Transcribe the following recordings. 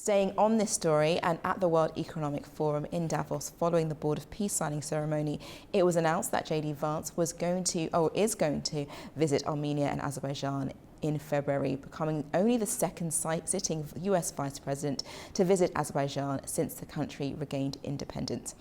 Staying on this story, and at the World Economic Forum in Davos following the Board of Peace signing ceremony, it was announced that JD Vance is going to visit Armenia and Azerbaijan in February, becoming only the second sitting US Vice President to visit Azerbaijan since the country regained independence.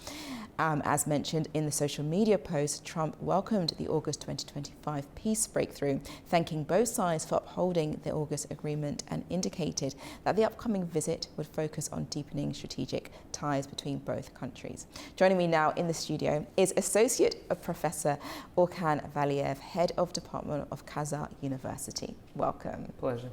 As mentioned in the social media post, Trump welcomed the August 2025 peace breakthrough, thanking both sides for upholding the August agreement, and indicated that the upcoming visit would focus on deepening strategic ties between both countries. Joining me now in the studio is Associate Professor Orkan Valiev, Head of Department of Kazakh University. Welcome. Pleasure.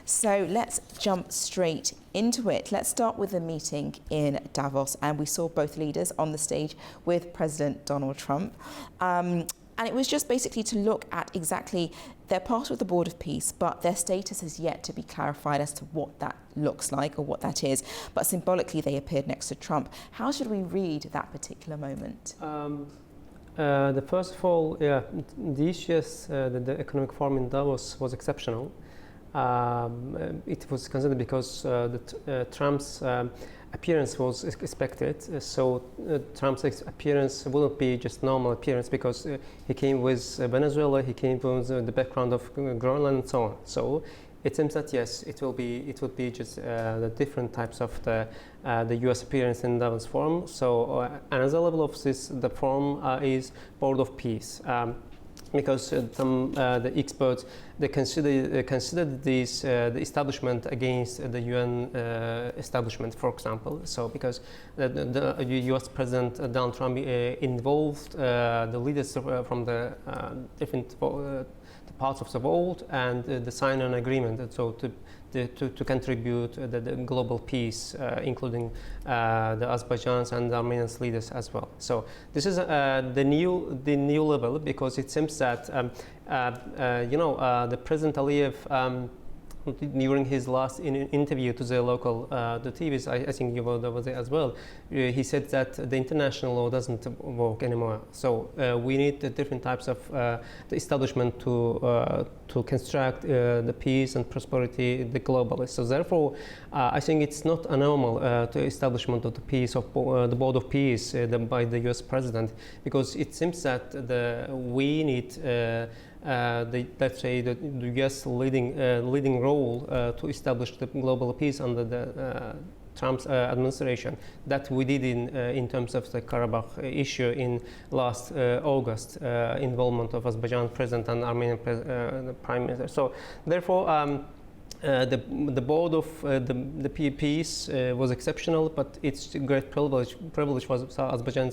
So let's jump straight into it. Let's start with the meeting in Davos, and we saw both leaders on the stage with President Donald Trump. And it was just basically to look at exactly, they're part of the Board of Peace, but their status is yet to be clarified as to what that looks like or what that is. But symbolically, they appeared next to Trump. How should we read that particular moment? First of all, the issues, the economic forum in Davos was exceptional. It was considered because Trump's appearance was expected, so Trump's appearance wouldn't be just normal appearance because he came with Venezuela, he came with the background of Greenland and so on. So it seems that yes, it would be just the different types of the U.S. appearance in Davos Forum. So another level of this, the forum is Board of Peace. Because the experts, they considered this the establishment against the UN establishment, for example. So because the U.S. President Donald Trump involved the leaders from the different parts of the world and the sign an agreement, so to contribute the global peace, including the Azerbaijan's and the Armenians leaders as well. So this is the new level, because it seems that the President Aliyev, during his last interview to the local the TVs, I think you were there as well, he said that the international law doesn't work anymore. So we need the different types of the establishment to construct the peace and prosperity globally. So therefore, I think it's not a normal the establishment of the peace of the Board of Peace by the U.S. President, because it seems that we need let's say the U.S. leading role to establish the global peace under the Trump's administration, that we did in terms of the Karabakh issue in last August, involvement of Azerbaijan president and Armenian the prime minister. So therefore, the board of the peace was exceptional, but it's a great privilege was Azerbaijan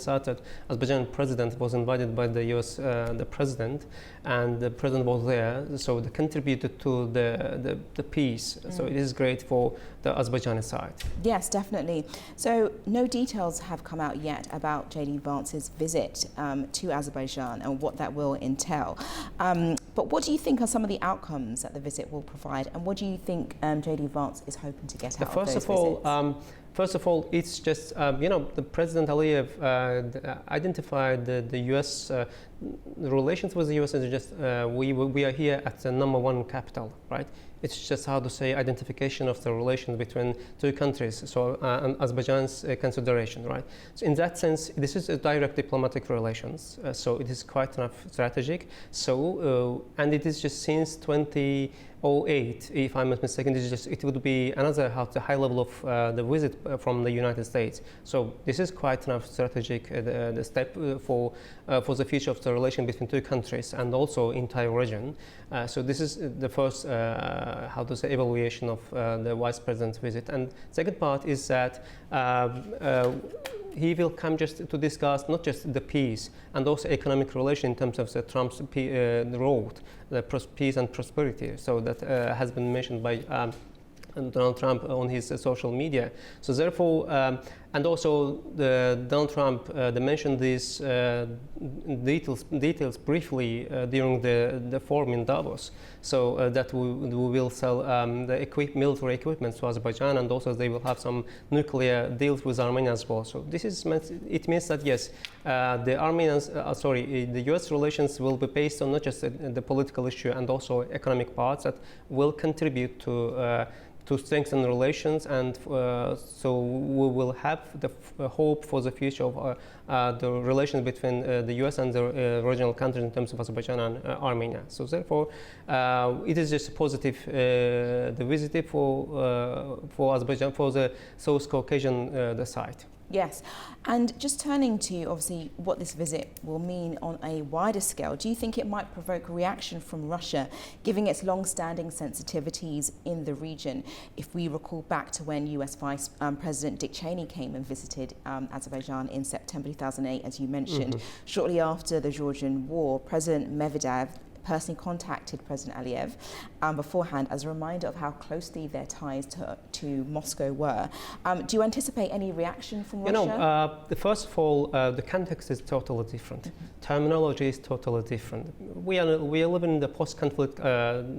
president was invited by the U.S. The president, and the president was there, so they contributed to the peace. So it is great for the Azerbaijani side. Yes, definitely. So no details have come out yet about JD Vance's visit to Azerbaijan and what that will entail. But what do you think are some of the outcomes that the visit will provide, and what do you think JD Vance is hoping to get out of those visits? First of all, it's just, the President Aliyev identified the U.S. Relations with the U.S. as just, we are here at the #1 capital, right? It's just how to say identification of the relations between two countries, so and Azerbaijan's consideration, right? So in that sense, this is a direct diplomatic relations, so it is quite enough strategic. So, and it is just since 2008, if I'm not mistaken, it would be another high level of the visit from the United States. So this is quite enough strategic the step for the future of the relation between two countries and also entire region. So this is the first evaluation of the Vice President's visit. And second part is that he will come just to discuss not just the peace and also economic relation in terms of the Trump's road, the peace and prosperity. So that has been mentioned by Donald Trump on his social media. So therefore, and also Donald Trump they mentioned these details briefly during the forum in Davos. So that we will sell the military equipment to Azerbaijan, and also they will have some nuclear deals with Armenia as well. So this is it means that yes, the U.S. relations will be based on not just the political issue and also economic parts that will contribute to to strengthen relations, and so we will have the hope for the future of the relations between the US and the regional countries in terms of Azerbaijan and Armenia. So therefore, it is just positive the visit for Azerbaijan, for the South Caucasian the site. Yes, and just turning to obviously what this visit will mean on a wider scale, do you think it might provoke reaction from Russia, given its long-standing sensitivities in the region? If we recall back to when US Vice President Dick Cheney came and visited Azerbaijan in September 2008, as you mentioned, shortly after the Georgian war, President Medvedev personally contacted President Aliyev beforehand as a reminder of how closely their ties to Moscow were. Do you anticipate any reaction from Russia? First of all, the context is totally different. Terminology is totally different. We are living in the post-conflict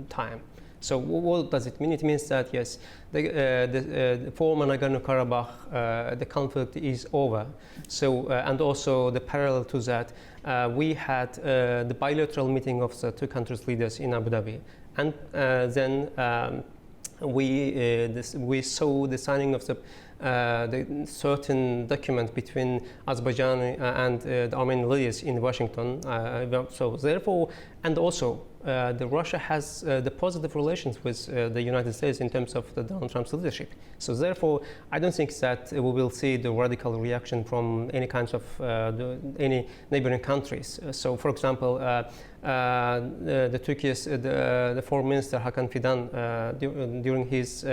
time. So what does it mean? It means that yes, the former Nagorno-Karabakh, the conflict is over. So and also the parallel to that, we had the bilateral meeting of the two countries' leaders in Abu Dhabi, and then we saw the signing of the certain document between Azerbaijan and the Armenian leaders in Washington. So therefore, and also the Russia has the positive relations with the United States in terms of the Donald Trump's leadership. So therefore, I don't think that we will see the radical reaction from any kinds of any neighboring countries. So, for example, the Turkey's the Foreign Minister Hakan Fidan during his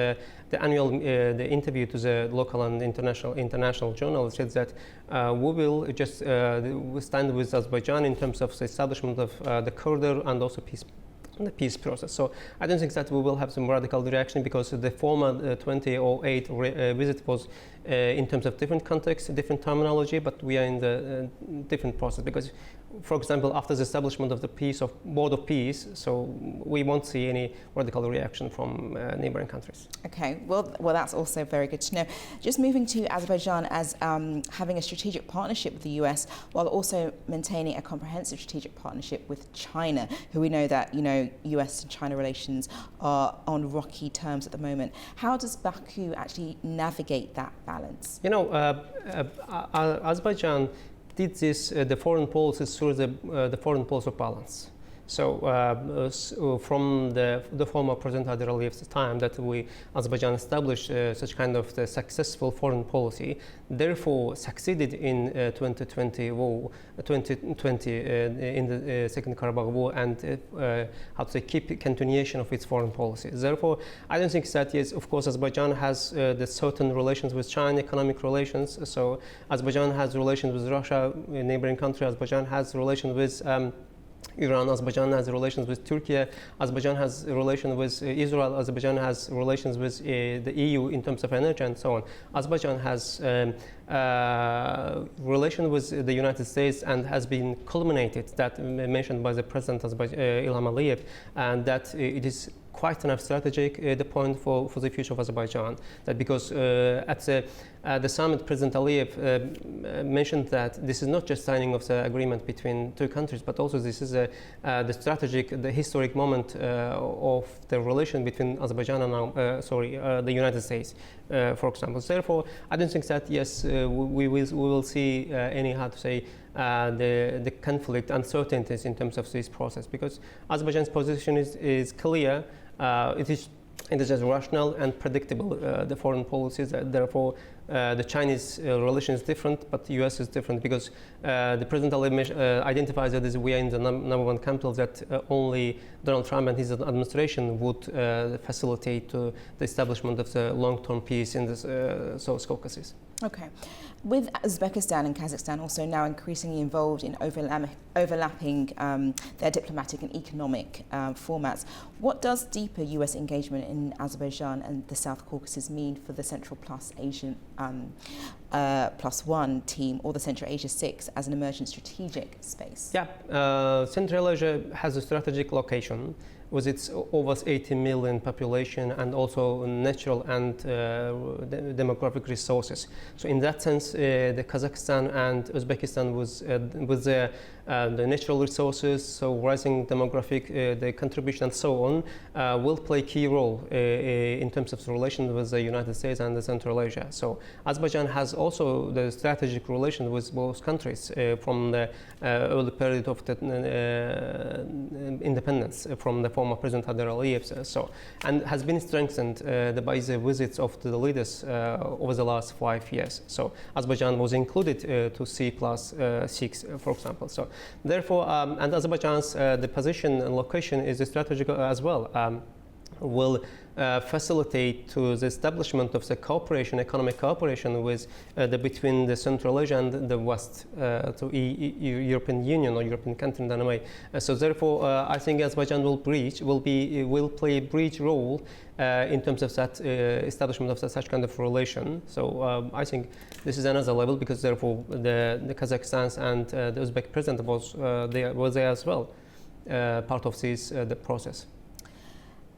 the annual the interview to the local and international journal said that we will just stand with Azerbaijan in terms of the establishment of the corridor and also the peace process. So I don't think that we will have some radical reaction, because the former 2008 visit was in terms of different context, different terminology, but we are in the different process. Because, for example, after the establishment of the Board of Peace, so we won't see any radical reaction from neighboring countries. Okay, well, that's also very good to know. Just moving to Azerbaijan as having a strategic partnership with the US, while also maintaining a comprehensive strategic partnership with China, who we know that, US and China relations are on rocky terms at the moment. How does Baku actually navigate that balance? Azerbaijan did this, the foreign policy through the foreign policy of balance. So from the former President Haider Aliyev's time that Azerbaijan established such kind of the successful foreign policy, therefore succeeded in 2020 in the Second Karabakh War, and how to say, keep continuation of its foreign policy. Therefore, I don't think that, yes, of course, Azerbaijan has the certain relations with China, economic relations. So Azerbaijan has relations with Russia, a neighboring country. Azerbaijan has relations with Iran. Azerbaijan has relations with Turkey. Azerbaijan has relations with Israel. Azerbaijan has relations with the EU in terms of energy and so on. Azerbaijan has relation with the United States and has been culminated, that mentioned by the President Ilham Aliyev, and that it is quite enough strategic the point for the future of Azerbaijan. That because at the summit, President Aliyev mentioned that this is not just signing of the agreement between two countries, but also this is the historic moment of the relation between Azerbaijan and the United States, for example. Therefore, I don't think that, yes, we will see any, how to say, the conflict uncertainties in terms of this process, because Azerbaijan's position is clear. It is just rational and predictable, the foreign policies. Therefore, the Chinese relation is different, but the US is different, because the President identifies that we are in the number one capital, that only Donald Trump and his administration would facilitate the establishment of the long-term peace in the South Caucasus. Okay. With Uzbekistan and Kazakhstan also now increasingly involved in overlapping their diplomatic and economic formats, what does deeper US engagement in Azerbaijan and the South Caucasus mean for the Central Plus Asian +1 team, or the Central Asia 6, as an emerging strategic space? Yeah, Central Asia has a strategic location with its over 80 million population, and also natural and demographic resources. So in that sense, the Kazakhstan and Uzbekistan with their the natural resources, so rising demographic, the contribution and so on, will play a key role in terms of the relations with the United States and the Central Asia. So Azerbaijan has also the strategic relations with both countries from the early period of the independence from the former President Hadar Aliyev. So, and has been strengthened by the visits of the leaders over the last 5 years. So Azerbaijan was included to C+6, for example. So therefore, and Azerbaijan's the position and location is strategic as well. Will facilitate to the establishment of the cooperation, economic cooperation with between the Central Asia and the West, to European Union or European country in a way. So therefore, I think Azerbaijan will play a bridge role in terms of that establishment of such kind of relation. So I think this is another level, because therefore the Kazakhstan and the Uzbek president was there as well, part of this the process.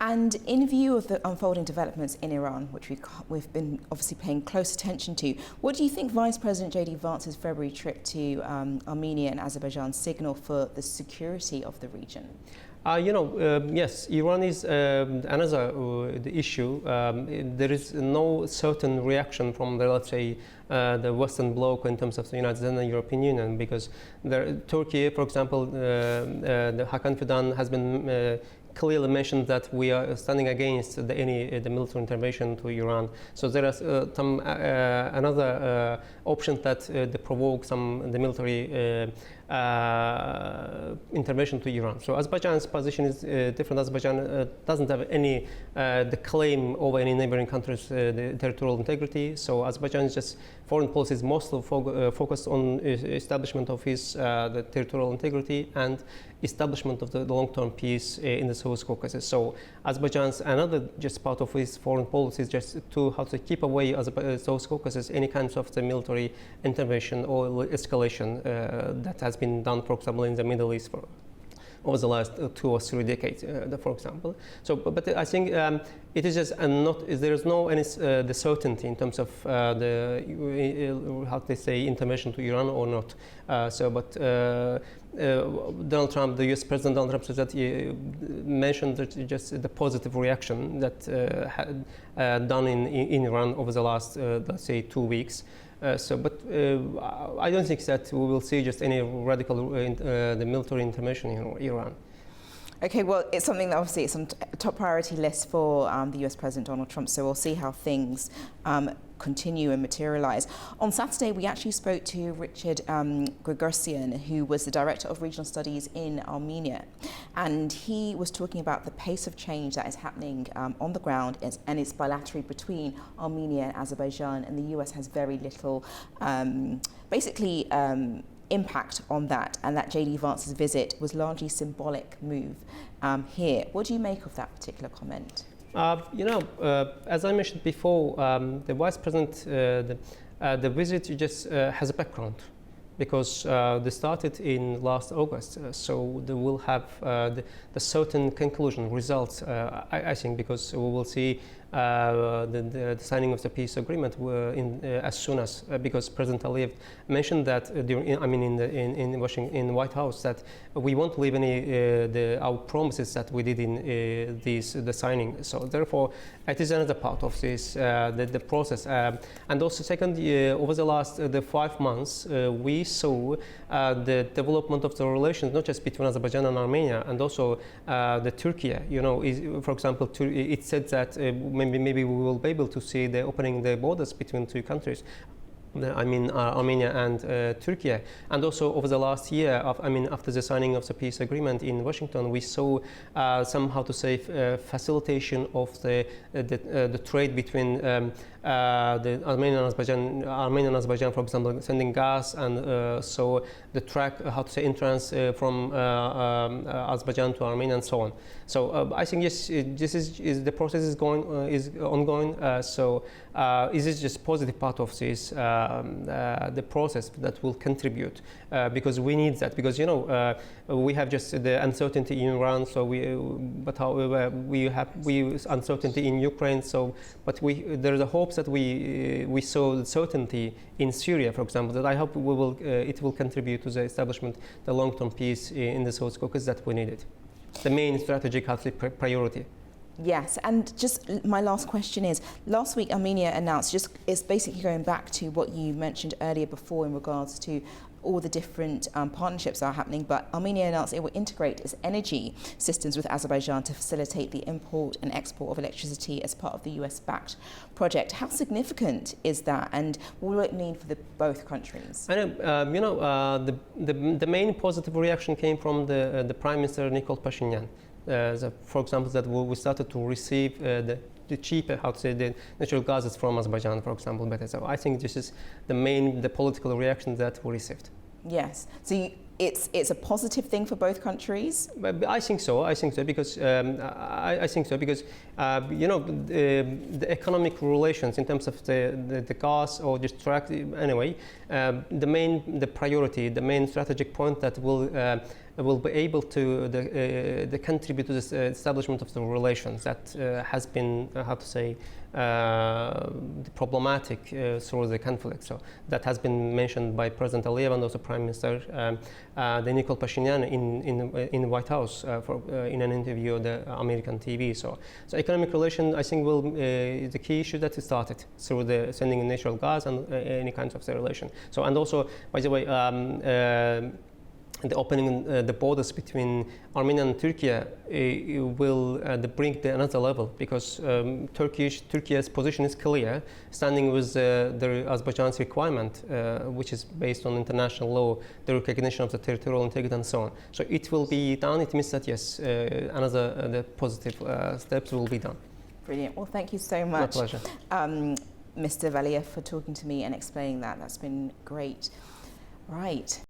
And in view of the unfolding developments in Iran, which we've been obviously paying close attention to, what do you think Vice President J.D. Vance's February trip to Armenia and Azerbaijan signal for the security of the region? Yes, Iran is another issue. There is no certain reaction from the, let's say, the Western bloc in terms of the United States and the European Union, because Turkey, for example, the Hakan Fidan has been clearly mentioned that we are standing against the military intervention to Iran. So there is some another option that provoke the military intervention to Iran. So Azerbaijan's position is different. Azerbaijan doesn't have any the claim over any neighboring countries' the territorial integrity. So Azerbaijan's just foreign policy is mostly focused on establishment of his the territorial integrity and establishment of the long-term peace in the South Caucasus. So Azerbaijan's another just part of his foreign policy is just to how to keep away South Caucasus any kinds of the military intervention or escalation that has been done, for example, in the Middle East over the last 2 or 3 decades, for example. So, but I think it is just there is no any the certainty in terms of how they say intervention to Iran or not. Donald Trump, the U.S. President Donald Trump, says that he mentioned that just the positive reaction that had done in Iran over the last, let's say, 2 weeks. I don't think that we will see just any radical the military intervention in Iran. Okay, well, it's something that obviously it's on top priority list for the US President Donald Trump, so we'll see how things continue and materialize. On Saturday, we actually spoke to Richard Gregorsian, who was the Director of Regional Studies in Armenia, and he was talking about the pace of change that is happening on the ground, and it's bilateral between Armenia and Azerbaijan, and the US has very little, impact on that, and that J.D. Vance's visit was largely symbolic move here. What do you make of that particular comment? As I mentioned before, the Vice President, the visit just has a background, because they started in last August, so they will have the certain conclusion, results, I think, because we will see the signing of the peace agreement as soon as, because President Aliyev mentioned that in Washington, in the White House, that we won't leave any our promises that we did in the signing. So therefore, it is another part of this the process. And also, second, over the last 5 months, we saw the development of the relations, not just between Azerbaijan and Armenia, and also the Turkey. For example, it said that maybe we will be able to see the opening the borders between 2 countries. Armenia and Turkey. And also over the last year, after the signing of the peace agreement in Washington, we saw facilitation of the trade between the Armenian and Azerbaijan, for example, sending gas, and so the track, entrance from Azerbaijan to Armenia, and so on. So I think yes, this is the process is ongoing. Is this just positive part of this the process that will contribute, because we need that, because we have just the uncertainty in Iran, however we have uncertainty in Ukraine, but there is a hope hopes that we saw certainty in Syria, for example, that I hope it will contribute to the establishment, the long-term peace in the South Caucasus that we needed. The main strategic priority. Yes, and just my last question is, last week Armenia announced, it's basically going back to what you mentioned earlier before in regards to all the different partnerships that are happening, but Armenia announced it will integrate its energy systems with Azerbaijan to facilitate the import and export of electricity as part of the US-backed project. How significant is that, and what will it mean for both countries? I know, the main positive reaction came from the Prime Minister Nikol Pashinyan. For example, that we started to receive the cheaper, the natural gases from Azerbaijan, for example, better. So I think this is the political reaction that we received. Yes. So it's a positive thing for both countries? But I think so. I think so because I think so because the economic relations in terms of the gas or just track anyway. The priority, the main strategic point that will be able to contribute to the establishment of the relations that has been problematic through the conflict. So that has been mentioned by President Aliyev and also Prime Minister Nikol Pashinyan in the White House in an interview on the American TV. So economic relation, I think, will the key issue that started through the sending natural gas and any kinds of the relation. So, and also, by the way, the opening the borders between Armenia and Turkey will bring another level because Turkey's position is clear, standing with the Azerbaijan's requirement, which is based on international law, the recognition of the territorial integrity and so on. So it will be done. It means that yes, the positive steps will be done. Brilliant. Well, thank you so much. My pleasure. Mr. Valiev, for talking to me and explaining that. That's been great. Right.